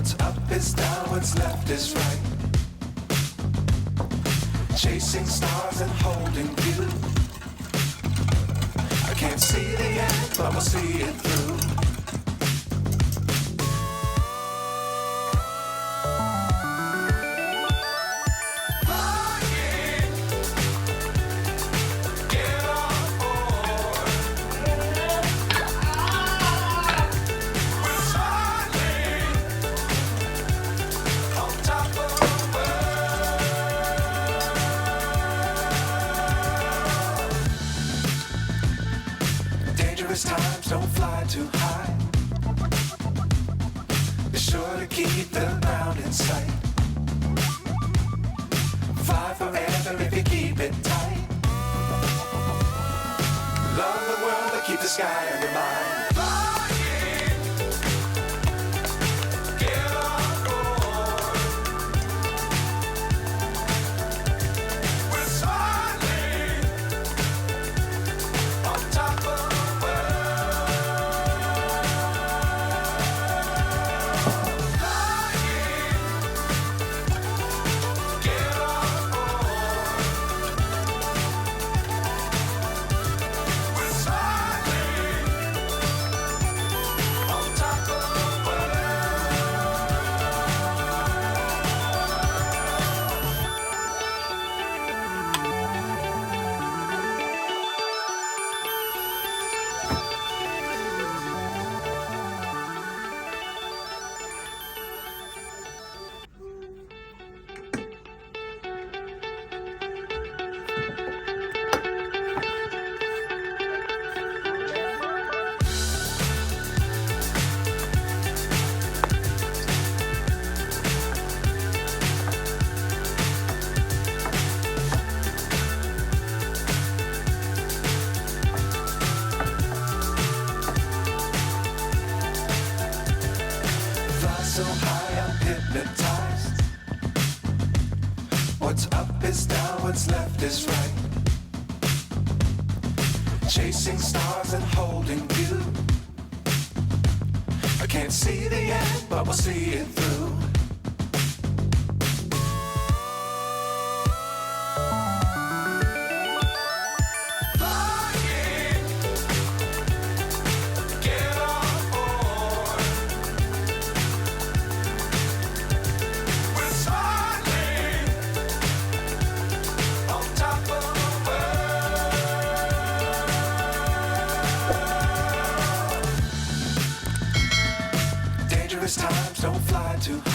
What's up is down, what's left is right. Chasing stars and holding you. I can't see the end, but we'll see it through. Times don't fly too high. Be sure to keep the ground in sight. Fly forever if you keep it tight. Love the world but keep the sky on your mind. So high I'm hypnotized. What's up is down, what's left is right. Chasing stars and holding you. I can't see the end, but we'll see it through. Times don't fly too high.